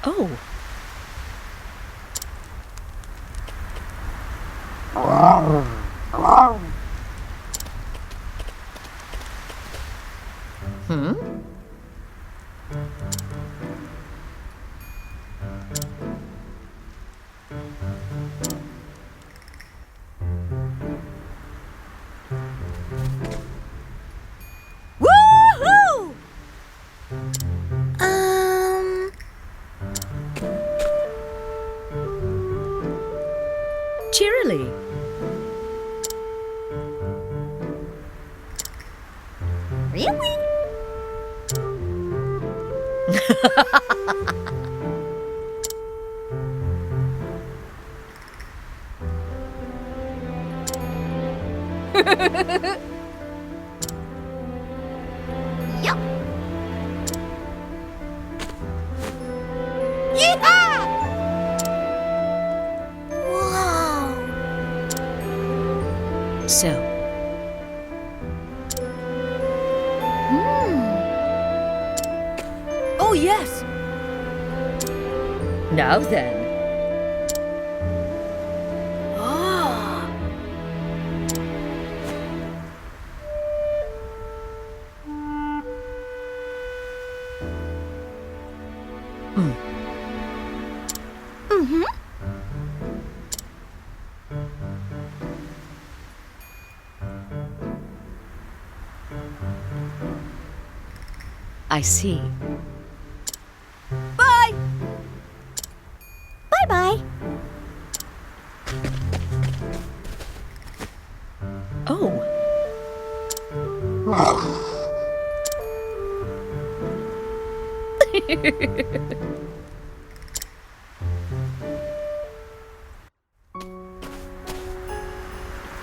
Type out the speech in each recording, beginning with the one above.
Oh. Hmm? Woohoo! Cheerily. Really? Yup. Yeehaw! Wow. So, Oh, yes. now then. Ah. Mm-hmm. I see. Bye. Bye-bye. Oh.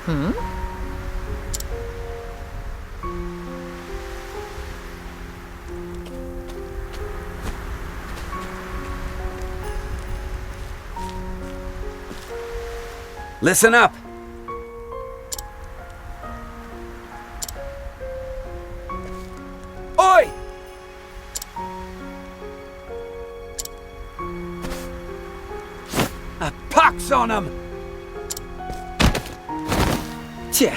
Hmm? Listen up! Oi! A pox on 'em! Tja.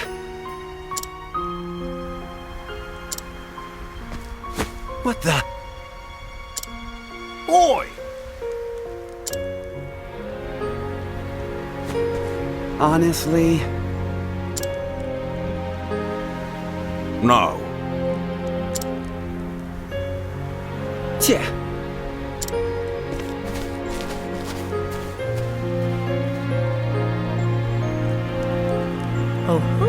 What the? Oi! Honestly? No. Tja. Oh ho!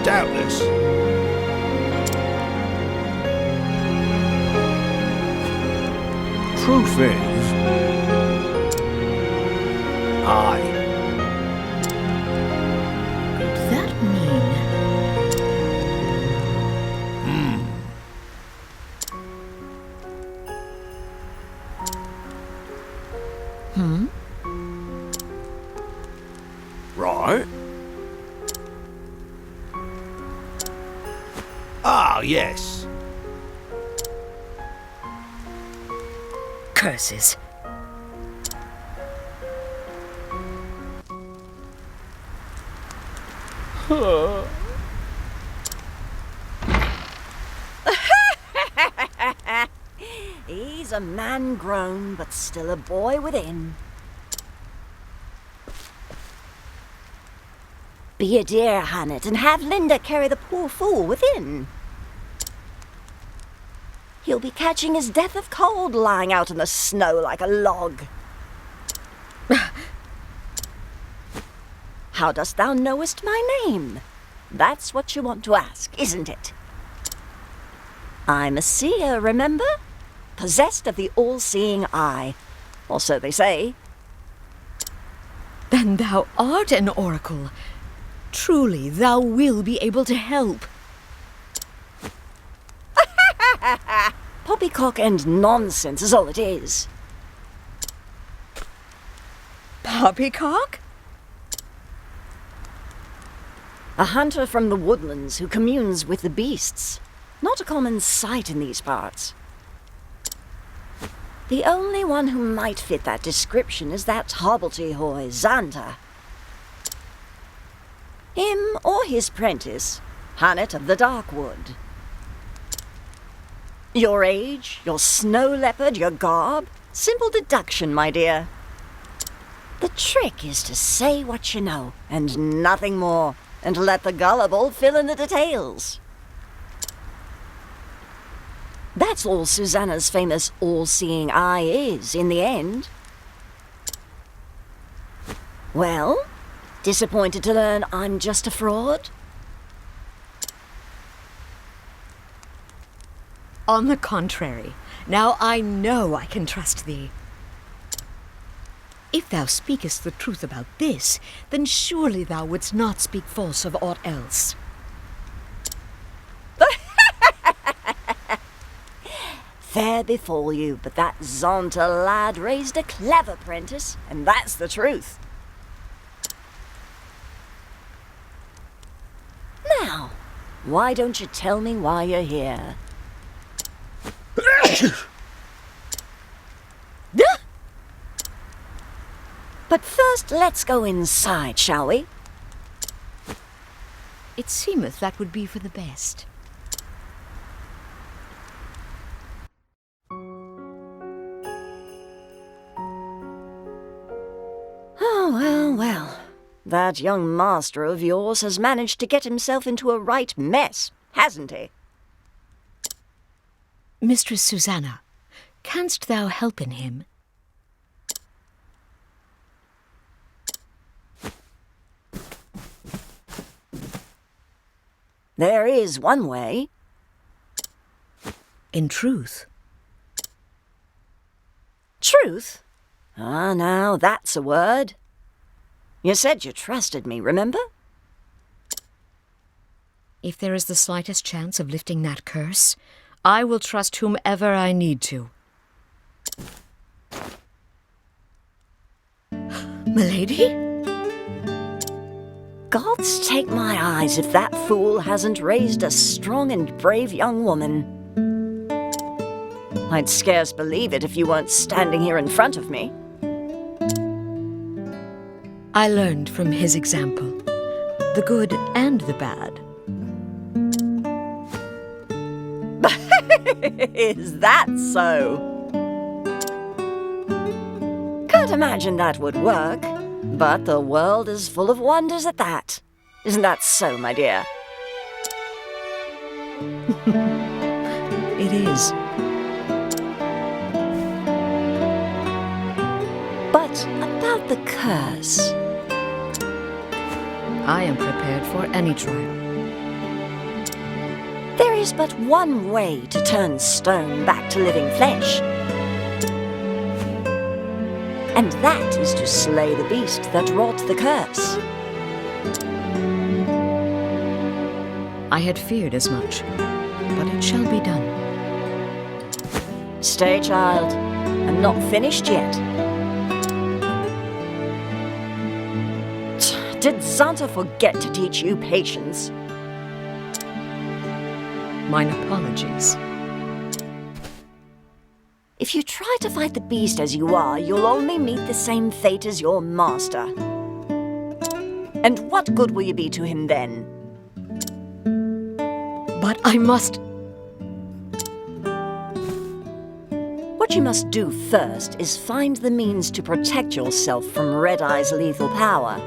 Doubtless. Truth is, Could that mean? Hmm? right? Ah, yes. Curses. He's a man grown, but still a boy within. Be a dear, Hannet, and have Linda carry the poor fool within. He'll be catching his death of cold lying out in the snow like a log. How dost thou knowest my name? That's what you want to ask, isn't it? I'm a seer, remember? Possessed of the all-seeing eye. Or so they say. Then thou art an oracle. Truly, thou will be able to help. Poppycock and nonsense is all it is. Poppycock? A hunter from the woodlands who communes with the beasts. Not a common sight in these parts. The only one who might fit that description is that hobbledehoy, Xanta. Him or his prentice, Hannet of the Darkwood. Your age, your snow leopard, your garb, simple deduction, my dear. The trick is to say what you know, and nothing more, and let the gullible fill in the details. That's all Susanna's famous all-seeing eye is, in the end. Well, disappointed to learn I'm just a fraud? On the contrary, now I know I can trust thee. If thou speakest the truth about this, then surely thou wouldst not speak false of aught else. Fair befall you, but that Xanta lad raised a clever prentice, and that's the truth. Now, why don't you tell me why you're here? But first, let's go inside, shall we? It seemeth that would be for the best. Oh, well, well. That young master of yours has managed to get himself into a right mess, hasn't he? Mistress Susanna, canst thou help in him? There is one way. In truth. Truth? Ah, now that's a word. You said you trusted me, remember? If there is the slightest chance of lifting that curse, I will trust whomever I need to. Milady? Gods take my eyes if that fool hasn't raised a strong and brave young woman. I'd scarce believe it if you weren't standing here in front of me. I learned from his example, the good and the bad. Is that so? Can't imagine that would work, but the world is full of wonders at that. Isn't that so, my dear? It is. But about the curse. I am prepared for any trial. There is but one way to turn stone back to living flesh. And that is to slay the beast that wrought the curse. I had feared as much, but it shall be done. Stay, child. I'm not finished yet. Did Xanta forget to teach you patience? Mine apologies. If you try to fight the beast as you are, you'll only meet the same fate as your master. And what good will you be to him then? But I must... What you must do first is find the means to protect yourself from Red Eye's lethal power.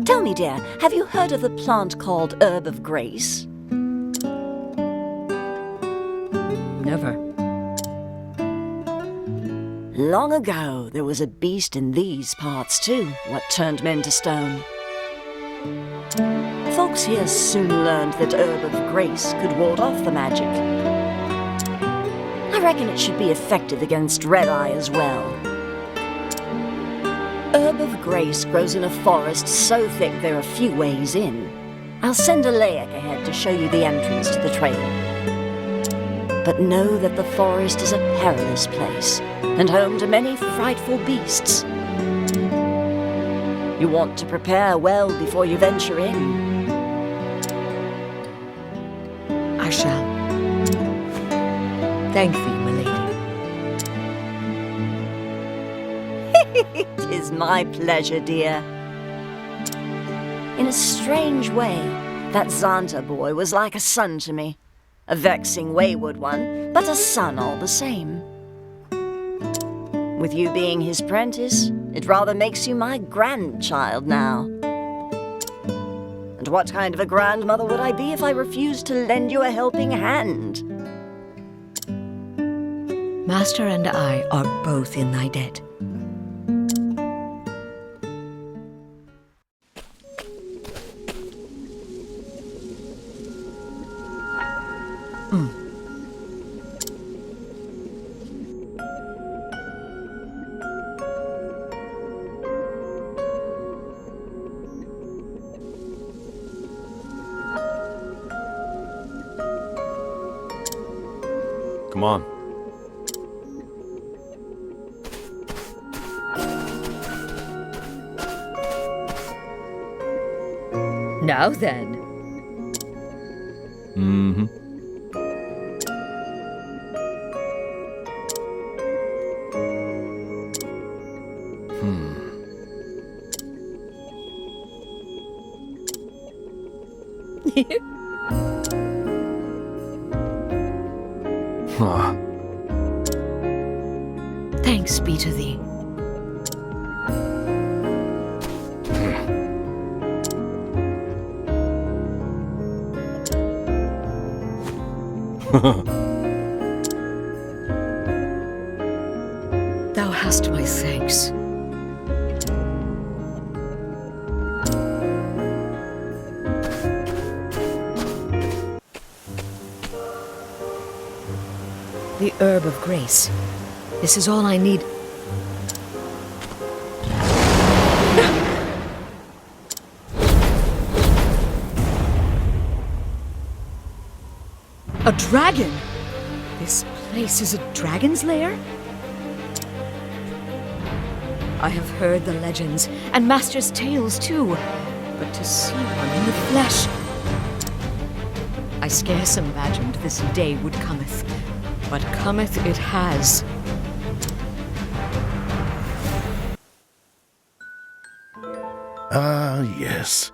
Tell me, dear, have you heard of the plant called Herb of Grace? Never. Long ago, there was a beast in these parts too, what turned men to stone. Folks here soon learned that Herb of Grace could ward off the magic. I reckon it should be effective against Red Eye as well. Herb of Grace grows in a forest so thick there are few ways in. I'll send a Layak ahead to show you the entrance to the trail. But know that the forest is a perilous place, and home to many frightful beasts. You want to prepare well before you venture in. I shall. Thank thee, milady. It is my pleasure, dear. In a strange way, that Xanta boy was like a son to me. A vexing, wayward one, but a son all the same. With you being his prentice, it rather makes you my grandchild now. And what kind of a grandmother would I be if I refused to lend you a helping hand? Master and I are both in thy debt. Come on. Now then. Mm-hmm. Ah. Thanks be to thee. Thou hast my thanks. The herb of grace. This is all I need. A dragon! This place is a dragon's lair? I have heard the legends, and Master's tales too, but to see one in the flesh... I scarce imagined this day would cometh, but cometh it has. Ah, yes.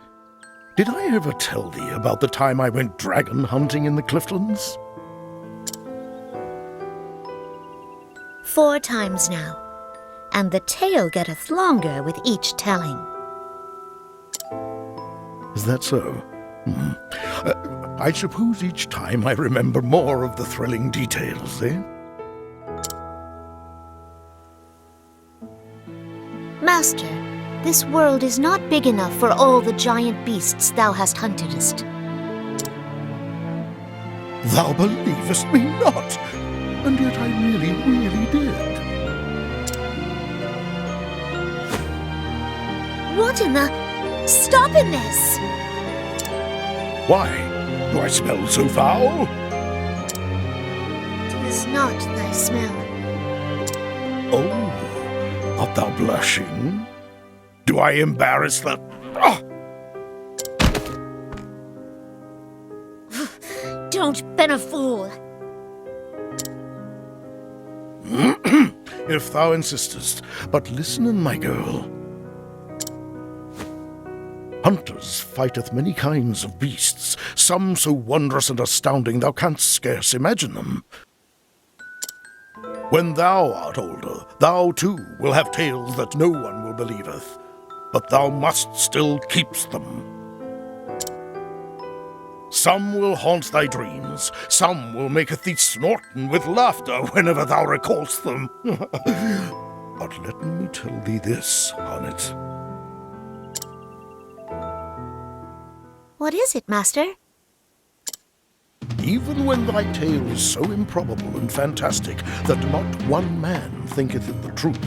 Did I ever tell thee about the time I went dragon hunting in the Cliftlands? 4 times now, and the tale getteth longer with each telling. Is that so? I suppose each time I remember more of the thrilling details, eh? Master, this world is not big enough for all the giant beasts thou hast huntedest. Thou believest me not, and yet I really, really did. What in the... Stop in this! Why? Do I smell so foul? 'Tis not thy smell. Oh, art thou blushing? Do I embarrass the... Ah! Don't ben a fool! If thou insistest, but listen, my girl. Hunters fighteth many kinds of beasts, some so wondrous and astounding thou canst scarce imagine them. When thou art older, thou too will have tales that no one will believeth, but thou must still keep them. Some will haunt thy dreams, some will maketh thee snorten with laughter whenever thou recallst them. But let me tell thee this, Honnet. What is it, Master? Even when thy tale is so improbable and fantastic that not one man thinketh it the truth,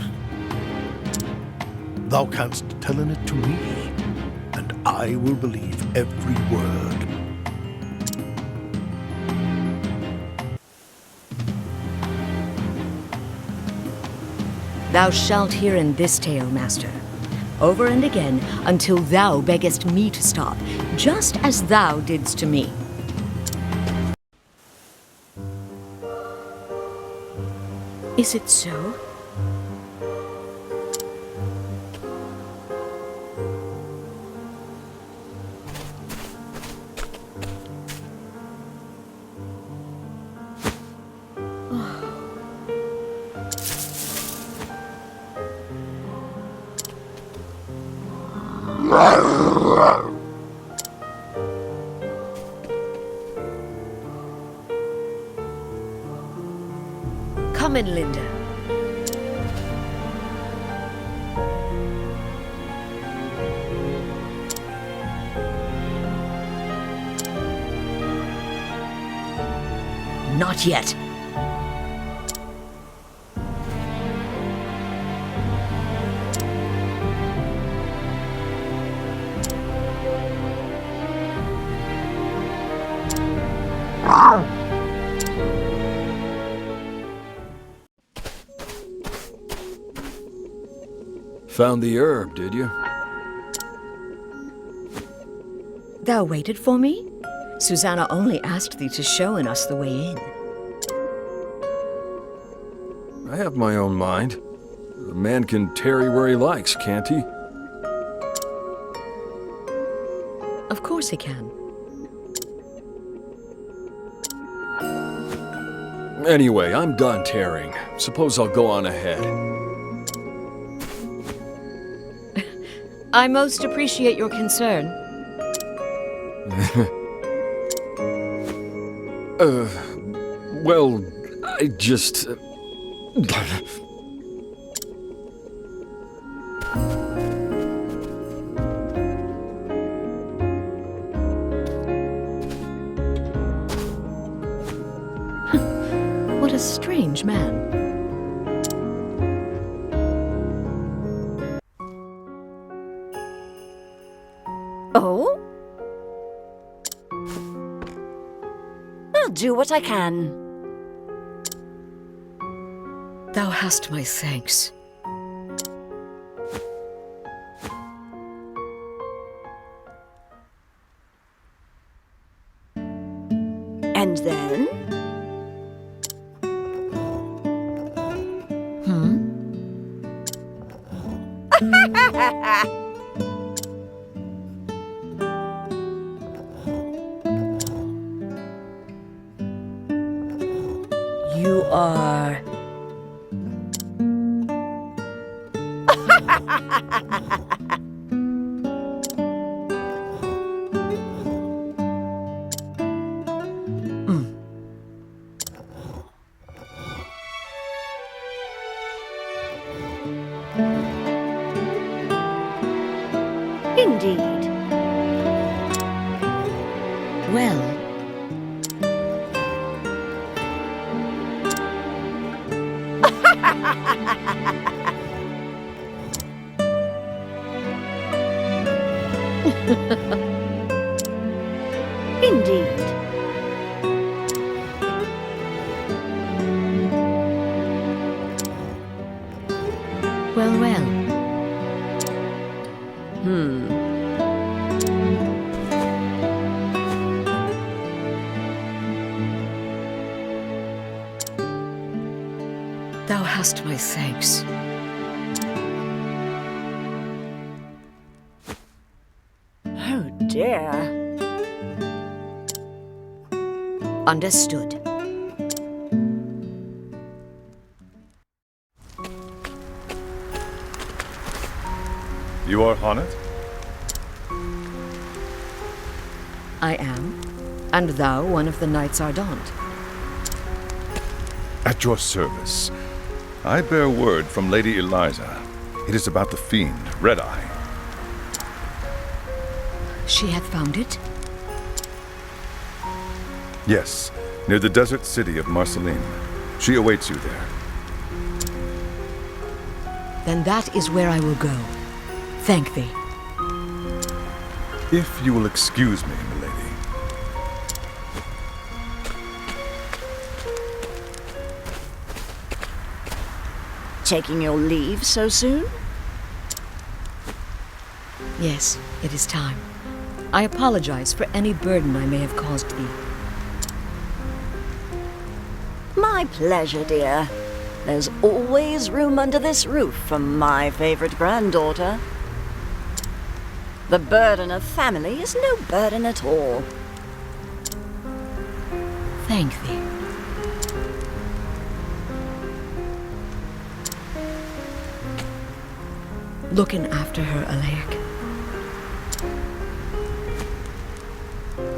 thou canst tell it to me, and I will believe every word. Thou shalt hear in this tale, Master, over and again, until thou beggest me to stop, just as thou didst to me. Is it so? Come in, Linda. Not yet. Found the herb, did you? Thou waited for me? Susanna only asked thee to show us the way in. I have my own mind. A man can tarry where he likes, can't he? Of course he can. Anyway, I'm done tarrying. Suppose I'll go on ahead. I most appreciate your concern. Well, I just... What a strange man. Oh? I'll do what I can. Thou hast my thanks. And then? You are... Indeed. Well... Indeed. Well, well. Thou hast my thanks. Oh dear. Understood. You are Honnet? I am. And thou one of the Knights Ardent. At your service. I bear word from Lady Eliza. It is about the fiend, Red Eye. She hath found it? Yes, near the desert city of Marceline. She awaits you there. Then that is where I will go. Thank thee. If you will excuse me, milady. Taking your leave so soon? Yes, it is time. I apologize for any burden I may have caused thee. My pleasure, dear. There's always room under this roof for my favorite granddaughter. The burden of family is no burden at all. Thank thee. Looking after her, Alec.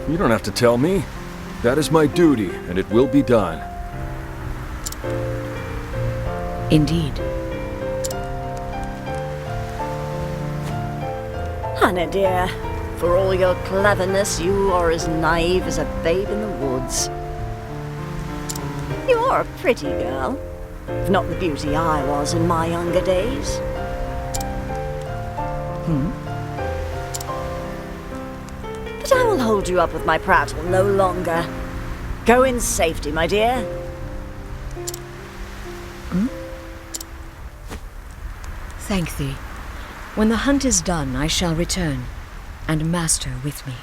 You don't have to tell me. That is my duty, and it will be done. Indeed. Hannah, dear, for all your cleverness, you are as naive as a babe in the woods. You are a pretty girl, if not the beauty I was in my younger days. But I will hold you up with my prattle no longer. Go in safety, my dear. Thank thee. When the hunt is done, I shall return, and Master with me.